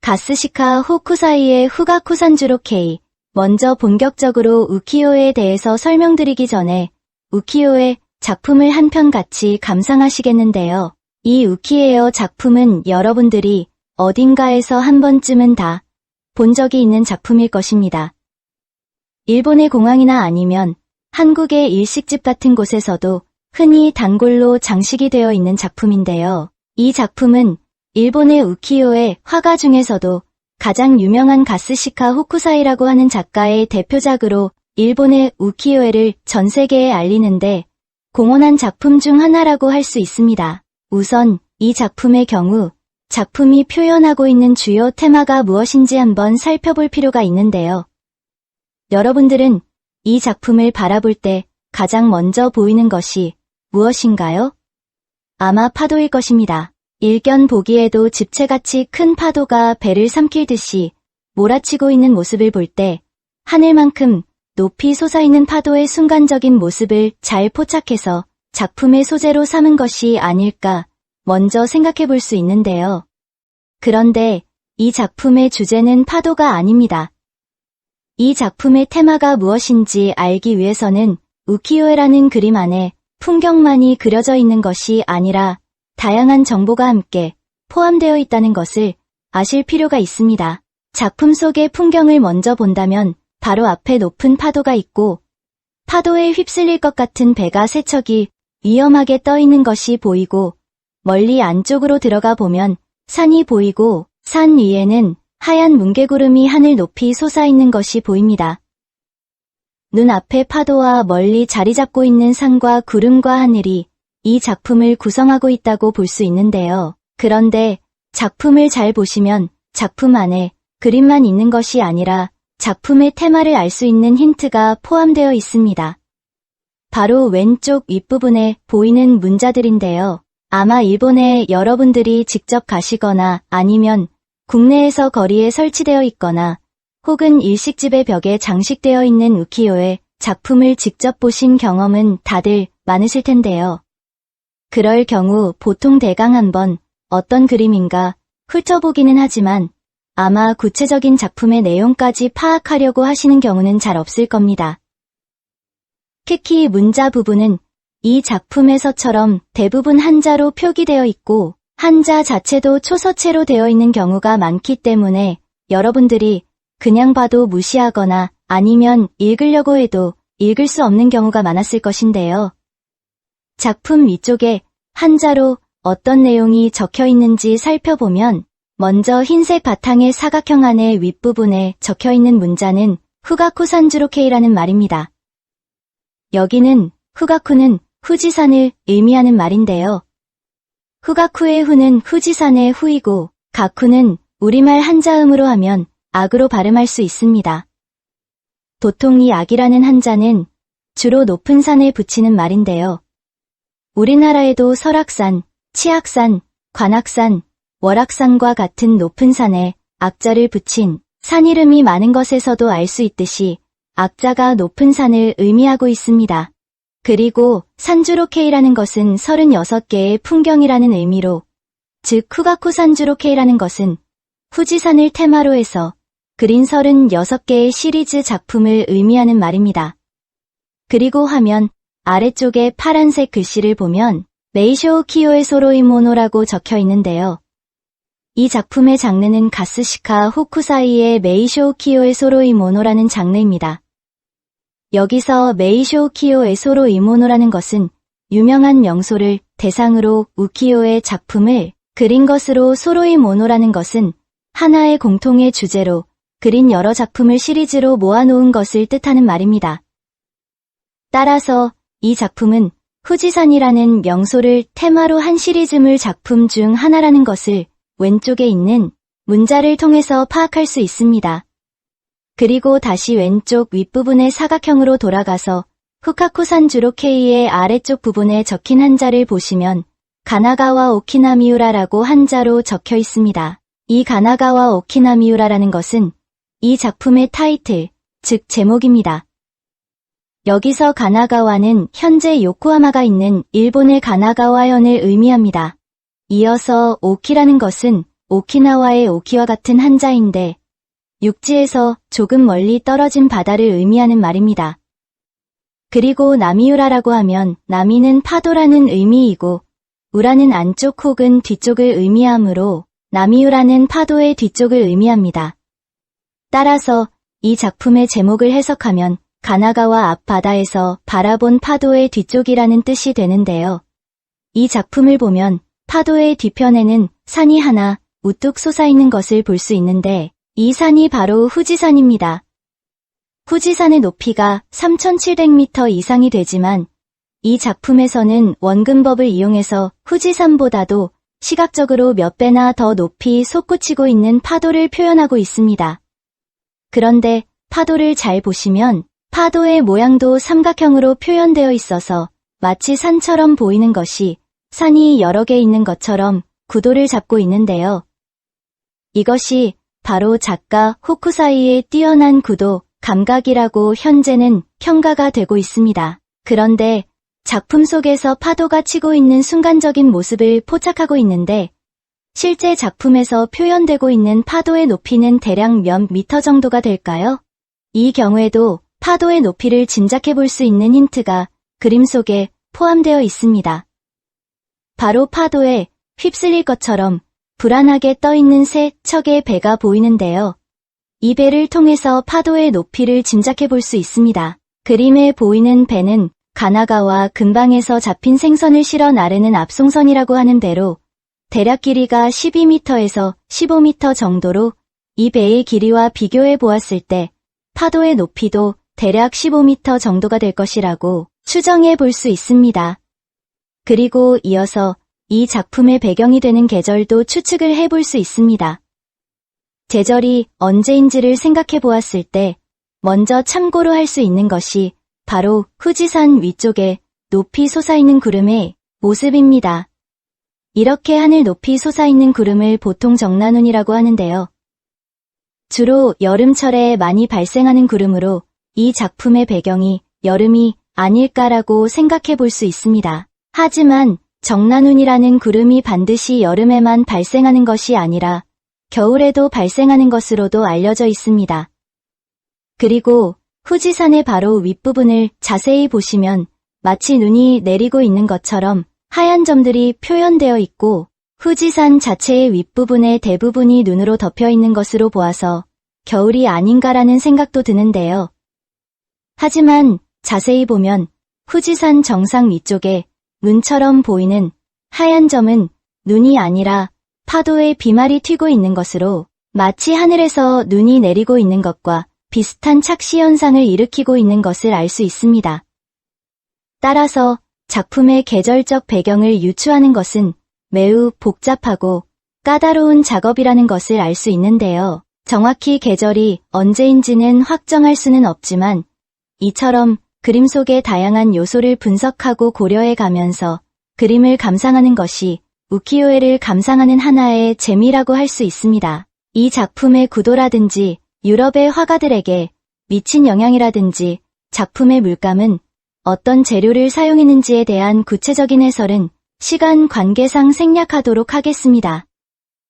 가스시카 호쿠사이의 후가쿠 산주로 K. 먼저 본격적으로 우키요에 대해서 설명드리기 전에 우키요의 작품을 한 편 같이 감상하시겠는데요. 이 우키에어 작품은 여러분들이 어딘가에서 한 번쯤은 다 본 적이 있는 작품일 것입니다. 일본의 공항이나 아니면 한국의 일식집 같은 곳에서도 흔히 단골로 장식이 되어 있는 작품인데요. 이 작품은 일본의 우키요의 화가 중에서도 가장 유명한 가스시카 호쿠사이라고 하는 작가의 대표작으로 일본의 우키요에를 전 세계에 알리는데 공헌한 작품 중 하나라고 할 수 있습니다. 우선 이 작품의 경우 작품이 표현하고 있는 주요 테마가 무엇인지 한번 살펴볼 필요가 있는데요. 여러분들은 이 작품을 바라볼 때 가장 먼저 보이는 것이 무엇인가요? 아마 파도일 것입니다. 일견 보기에도 집채같이 큰 파도가 배를 삼킬 듯이 몰아치고 있는 모습을 볼 때 하늘만큼 높이 솟아있는 파도의 순간적인 모습을 잘 포착해서 작품의 소재로 삼은 것이 아닐까 먼저 생각해 볼 수 있는데요. 그런데 이 작품의 주제는 파도가 아닙니다. 이 작품의 테마가 무엇인지 알기 위해서는 우키요에라는 그림 안에 풍경만이 그려져 있는 것이 아니라 다양한 정보가 함께 포함되어 있다는 것을 아실 필요가 있습니다. 작품 속의 풍경을 먼저 본다면 바로 앞에 높은 파도가 있고 파도에 휩쓸릴 것 같은 배가 세 척이 위험하게 떠 있는 것이 보이고 멀리 안쪽으로 들어가 보면 산이 보이고 산 위에는 하얀 뭉게구름이 하늘 높이 솟아있는 것이 보입니다. 눈앞에 파도와 멀리 자리 잡고 있는 산과 구름과 하늘이 이 작품을 구성하고 있다고 볼 수 있는데요. 그런데 작품을 잘 보시면 작품 안에 그림만 있는 것이 아니라 작품의 테마를 알 수 있는 힌트가 포함되어 있습니다. 바로 왼쪽 윗부분에 보이는 문자들인데요. 아마 일본에 여러분들이 직접 가시거나 아니면 국내에서 거리에 설치되어 있거나 혹은 일식집의 벽에 장식되어 있는 우키요의 작품을 직접 보신 경험은 다들 많으실 텐데요. 그럴 경우 보통 대강 한번 어떤 그림인가 훑어보기는 하지만 아마 구체적인 작품의 내용까지 파악하려고 하시는 경우는 잘 없을 겁니다. 특히 문자 부분은 이 작품에서처럼 대부분 한자로 표기되어 있고 한자 자체도 초서체로 되어 있는 경우가 많기 때문에 여러분들이 그냥 봐도 무시하거나 아니면 읽으려고 해도 읽을 수 없는 경우가 많았을 것인데요. 작품 위쪽에 한자로 어떤 내용이 적혀 있는지 살펴보면 먼저 흰색 바탕의 사각형 안의 윗부분에 적혀 있는 문자는 후가쿠 산주로 K라는 말입니다. 여기는 후가쿠는 후지산을 의미하는 말인데요. 후가쿠의 후는 후지산의 후이고 가쿠는 우리말 한자음으로 하면 악으로 발음할 수 있습니다. 보통 이 악이라는 한자는 주로 높은 산에 붙이는 말인데요. 우리나라에도 설악산, 치악산, 관악산, 월악산과 같은 높은 산에 악자를 붙인 산 이름이 많은 것에서도 알 수 있듯이 악자가 높은 산을 의미하고 있습니다. 그리고 산주로 K라는 것은 36개의 풍경이라는 의미로, 즉 후가쿠 산주로 K라는 것은 후지산을 테마로 해서 그린 36개의 시리즈 작품을 의미하는 말입니다. 그리고 화면 아래쪽에 파란색 글씨를 보면 메이쇼 키요의 소로이모노라고 적혀 있는데요. 이 작품의 장르는 가스시카 호쿠사이의 메이쇼 키요의 소로이모노라는 장르입니다. 여기서 메이쇼 키요의 소로이모노라는 것은 유명한 명소를 대상으로 우키요의 작품을 그린 것으로 소로이모노라는 것은 하나의 공통의 주제로 그린 여러 작품을 시리즈로 모아놓은 것을 뜻하는 말입니다. 따라서 이 작품은 후지산이라는 명소를 테마로 한 시리즈물 작품 중 하나라는 것을 왼쪽에 있는 문자를 통해서 파악할 수 있습니다. 그리고 다시 왼쪽 윗부분의 사각형으로 돌아가서 후카쿠 산주로 K의 아래쪽 부분에 적힌 한자를 보시면 가나가와 오키나미우라라고 한자로 적혀 있습니다. 이 가나가와 오키나미우라라는 것은 이 작품의 타이틀, 즉 제목입니다. 여기서 가나가와는 현재 요코하마가 있는 일본의 가나가와현을 의미합니다. 이어서 오키라는 것은 오키나와의 오키와 같은 한자인데 육지에서 조금 멀리 떨어진 바다를 의미하는 말입니다. 그리고 나미우라라고 하면 나미는 파도라는 의미이고 우라는 안쪽 혹은 뒤쪽을 의미하므로 나미우라는 파도의 뒤쪽을 의미합니다. 따라서 이 작품의 제목을 해석하면 가나가와 앞바다에서 바라본 파도의 뒤쪽이라는 뜻이 되는데요. 이 작품을 보면 파도의 뒤편에는 산이 하나 우뚝 솟아있는 것을 볼 수 있는데 이 산이 바로 후지산입니다. 후지산의 높이가 3,700m 이상이 되지만 이 작품에서는 원근법을 이용해서 후지산보다도 시각적으로 몇 배나 더 높이 솟구치고 있는 파도를 표현하고 있습니다. 그런데 파도를 잘 보시면 파도의 모양도 삼각형으로 표현되어 있어서 마치 산처럼 보이는 것이 산이 여러 개 있는 것처럼 구도를 잡고 있는데요. 이것이 바로 작가 호쿠사이의 뛰어난 구도, 감각이라고 현재는 평가가 되고 있습니다. 그런데 작품 속에서 파도가 치고 있는 순간적인 모습을 포착하고 있는데 실제 작품에서 표현되고 있는 파도의 높이는 대략 몇 미터 정도가 될까요? 이 경우에도 파도의 높이를 짐작해 볼 수 있는 힌트가 그림 속에 포함되어 있습니다. 바로 파도에 휩쓸릴 것처럼 불안하게 떠있는 세 척의 배가 보이는데요. 이 배를 통해서 파도의 높이를 짐작해 볼 수 있습니다. 그림에 보이는 배는 가나가와 근방에서 잡힌 생선을 실어 나르는 압송선이라고 하는 대로 대략 길이가 12m에서 15m 정도로 이 배의 길이와 비교해 보았을 때 파도의 높이도 대략 15m 정도가 될 것이라고 추정해 볼 수 있습니다. 그리고 이어서 이 작품의 배경이 되는 계절도 추측을 해볼 수 있습니다. 계절이 언제인지를 생각해 보았을 때 먼저 참고로 할 수 있는 것이 바로 후지산 위쪽에 높이 솟아있는 구름의 모습입니다. 이렇게 하늘 높이 솟아있는 구름을 보통 정난운이라고 하는데요. 주로 여름철에 많이 발생하는 구름으로 이 작품의 배경이 여름이 아닐까라고 생각해 볼 수 있습니다. 하지만 정난운이라는 구름이 반드시 여름에만 발생하는 것이 아니라 겨울에도 발생하는 것으로도 알려져 있습니다. 그리고 후지산의 바로 윗부분을 자세히 보시면 마치 눈이 내리고 있는 것처럼 하얀 점들이 표현되어 있고 후지산 자체의 윗부분의 대부분이 눈으로 덮여 있는 것으로 보아서 겨울이 아닌가라는 생각도 드는데요. 하지만 자세히 보면 후지산 정상 위쪽에 눈처럼 보이는 하얀 점은 눈이 아니라 파도에 비말이 튀고 있는 것으로 마치 하늘에서 눈이 내리고 있는 것과 비슷한 착시 현상을 일으키고 있는 것을 알 수 있습니다. 따라서 작품의 계절적 배경을 유추하는 것은 매우 복잡하고 까다로운 작업이라는 것을 알 수 있는데요. 정확히 계절이 언제인지는 확정할 수는 없지만 이처럼 그림 속의 다양한 요소를 분석하고 고려해 가면서 그림을 감상하는 것이 우키요에를 감상하는 하나의 재미라고 할 수 있습니다. 이 작품의 구도라든지 유럽의 화가들에게 미친 영향이라든지 작품의 물감은 어떤 재료를 사용했는지에 대한 구체적인 해설은 시간 관계상 생략하도록 하겠습니다.